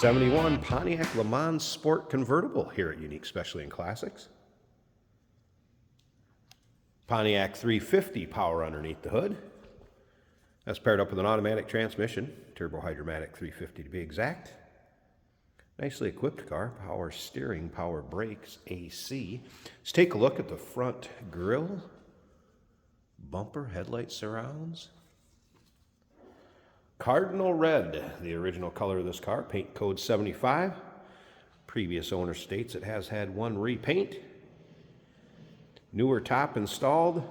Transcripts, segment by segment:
71 Pontiac LeMans Sport Convertible here at Unique Specialty and Classics. Pontiac 350 power underneath the hood. That's paired up with an automatic transmission, turbo hydromatic 350 to be exact. Nicely equipped car, power steering, power brakes, AC. Let's take a look at the front grille, bumper, headlight surrounds. Cardinal red, the original color of this car, paint code 75. Previous owner states it has had one repaint. Newer top installed.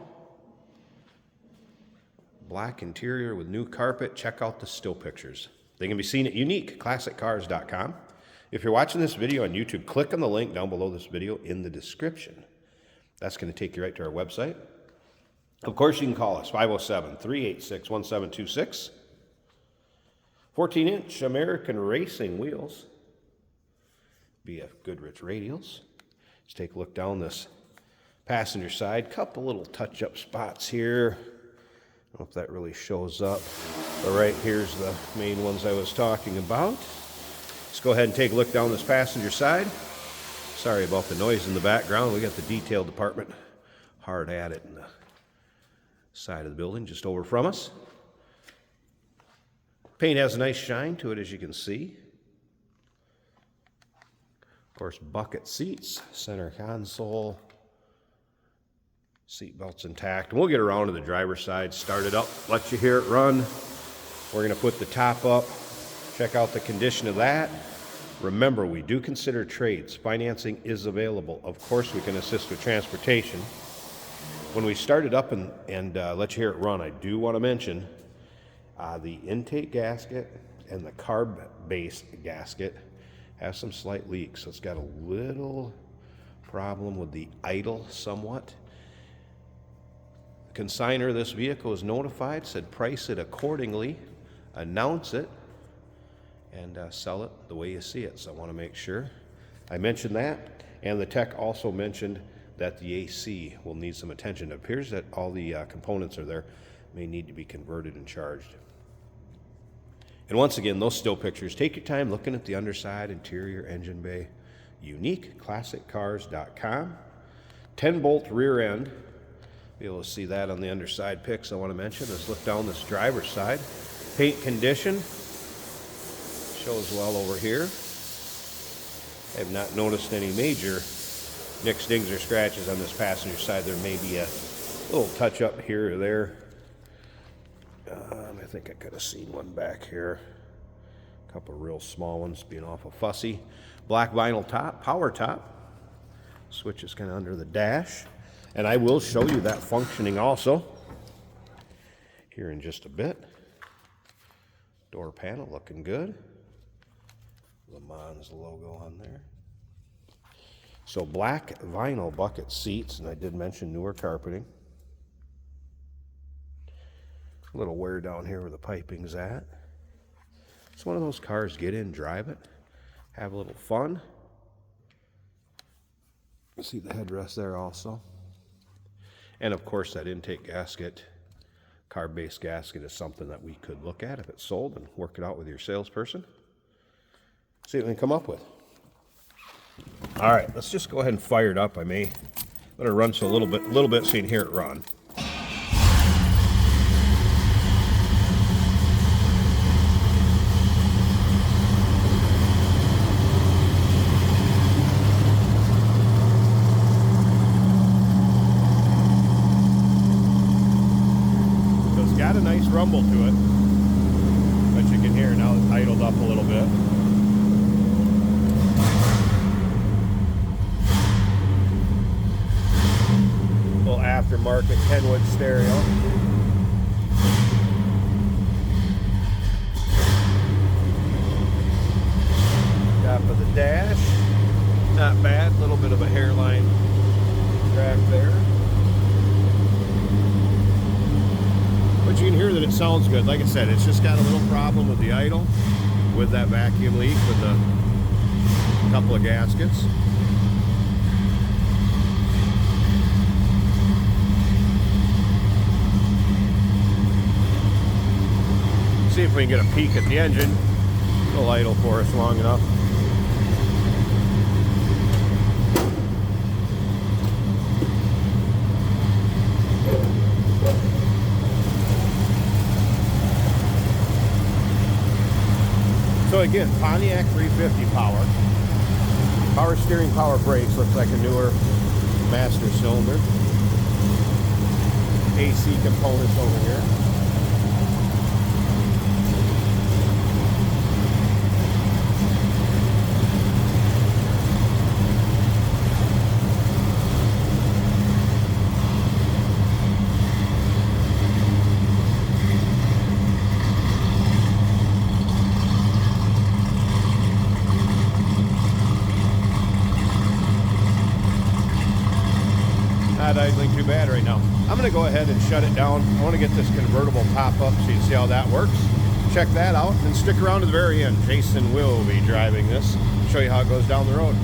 Black interior with new carpet. Check out the still pictures. They can be seen at uniqueclassiccars.com. If you're watching this video on YouTube, click on the link down below this video in the description. That's going to take you right to our website. Of course, you can call us, 507-386-1726. 14-inch American Racing wheels. BF Goodrich radials. Let's take a look down this passenger side. Couple little touch-up spots here. I don't know if that really shows up. But right here's the main ones I was talking about. Let's go ahead and take a look down this passenger side. Sorry about the noise in the background. We got the detail department hard at it in the side of the building just over from us. Paint has a nice shine to it, as you can see. Of course, bucket seats, center console, seat belts intact. And we'll get around to the driver's side, start it up, let you hear it run. We're going to put the top up, check out the condition of that. Remember, we do consider trades. Financing is available. Of course, we can assist with transportation. When we start it up and let you hear it run, I do want to mention the intake gasket and the carb base gasket have some slight leaks. So it's got a little problem with the idle somewhat. The consignor of this vehicle was notified, said price it accordingly, announce it, and sell it the way you see it. So I want to make sure I mentioned that. And the tech also mentioned that the AC will need some attention. It appears that all the components are there, may need to be converted and charged. And once again, those still pictures, take your time looking at the underside, interior, engine bay. UniqueClassicCars.com. 10-bolt rear end. Be able to see that on the underside pics I want to mention. Let's look down this driver's side. Paint condition shows well over here. I have not noticed any major nicks, dings, or scratches on this passenger side. There may be a little touch up here or there. I think I could have seen one back here. A couple real small ones being awful fussy. Black vinyl top, power top. Switch is kind of under the dash. And I will show you that functioning also here in just a bit. Door panel looking good. LeMans logo on there. So black vinyl bucket seats, and I did mention newer carpeting. A little wear down here where the piping's at. It's one of those cars, get in, drive it, have a little fun. You see the headrest there also. And of course that intake gasket, carb-based gasket, is something that we could look at if it's sold and work it out with your salesperson. See what we can come up with. All right, let's just go ahead and fire it up. I may let it run so a little bit so you can hear it run. Got a nice rumble to it, but you can hear now it's idled up a little bit. Little aftermarket Kenwood stereo. Top of the dash, not bad. Little bit of a hairline crack there. But you can hear that it sounds good. Like I said, it's just got a little problem with the idle, with that vacuum leak, with a couple of gaskets. See if we can get a peek at the engine. It'll idle for us long enough. So again, Pontiac 350 power steering, power brakes. Looks like a newer master cylinder. AC components over here. Not idling too bad right now. I'm going to go ahead and shut it down. I want to get this convertible top up so you can see how that works. Check that out and stick around to the very end. Jason will be driving this. Show you how it goes down the road.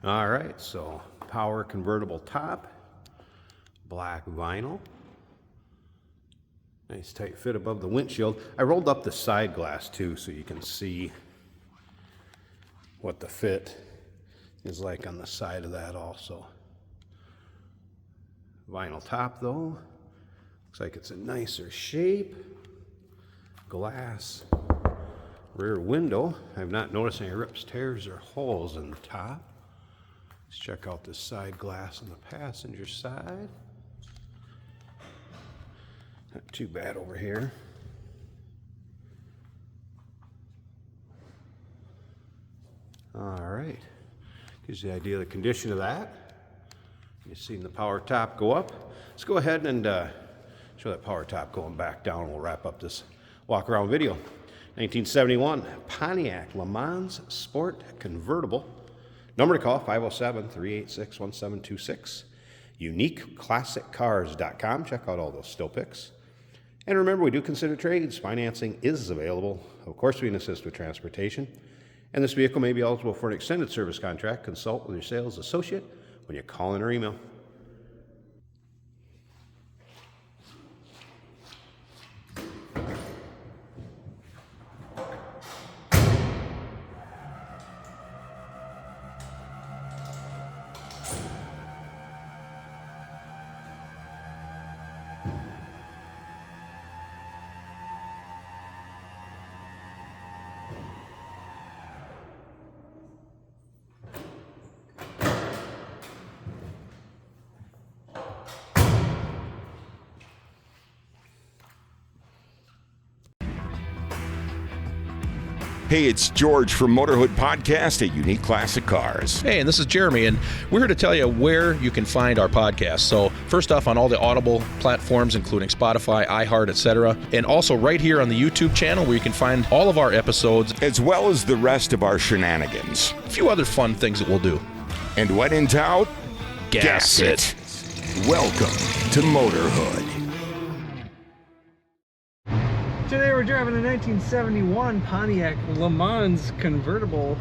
All right, so power convertible top, black vinyl, nice tight fit above the windshield. I rolled up the side glass too so you can see what the fit is like on the side of that also. Vinyl top though, looks like it's a nicer shape. Glass rear window, I've not noticed any rips, tears, or holes in the top. Let's check out the side glass on the passenger side. Not too bad over here. All right, gives you the idea of the condition of that. You've seen the power top go up. Let's go ahead and show that power top going back down. We'll wrap up this walk around video. 1971 Pontiac LeMans Sport Convertible. Number to call, 507-386-1726. UniqueClassicCars.com. Check out all those still pics. And remember, we do consider trades. Financing is available. Of course, we can assist with transportation. And this vehicle may be eligible for an extended service contract. Consult with your sales associate when you call in or email. Hey, it's George from Motorhood Podcast at Unique Classic Cars. Hey, and this is Jeremy, and we're here to tell you where you can find our podcast. So first off, on all the Audible platforms, including Spotify, iHeart, etc., and also right here on the YouTube channel where you can find all of our episodes, as well as the rest of our shenanigans. A few other fun things that we'll do. And when in doubt, gas it. Welcome to Motorhood. Today we're driving a 1971 Pontiac LeMans convertible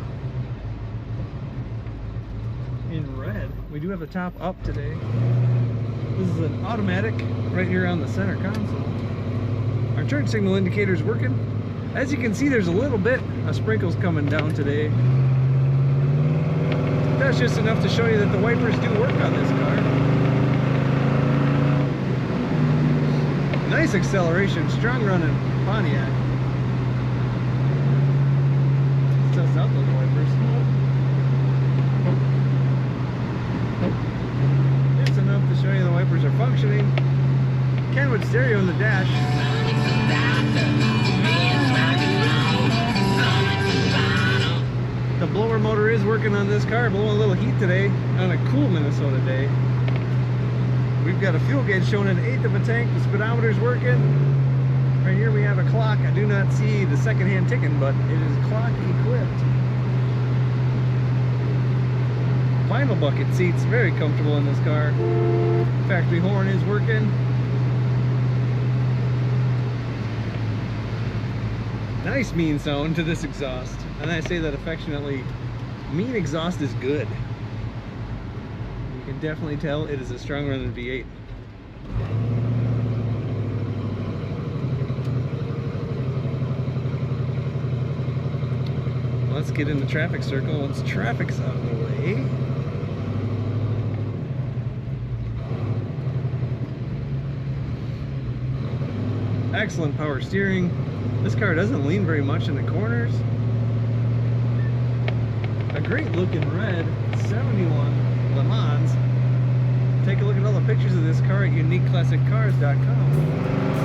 in red. We do have the top up today. This is an automatic right here on the center console. Our turn signal indicator is working. As you can see, there's a little bit of sprinkles coming down today. That's just enough to show you that the wipers do work on this car. Nice acceleration, strong running Pontiac. Let's test out those wipers. It's enough to show you the wipers are functioning. Kenwood stereo in the dash. The blower motor is working on this car, blowing a little heat today on a cool Minnesota day. We've got a fuel gauge showing an 1/8 of a tank. The speedometer's working. Right here we have a clock. I do not see the second-hand ticking, but it is clock equipped. Vinyl bucket seats, very comfortable in this car. Factory horn is working. Nice mean sound to this exhaust. And I say that affectionately. Mean exhaust is good. You can definitely tell it is a stronger than V8. Let's get in the traffic circle once traffic's out of the way. Excellent power steering. This car doesn't lean very much in the corners. A great looking red 71 LeMans. Take a look at all the pictures of this car at uniqueclassiccars.com.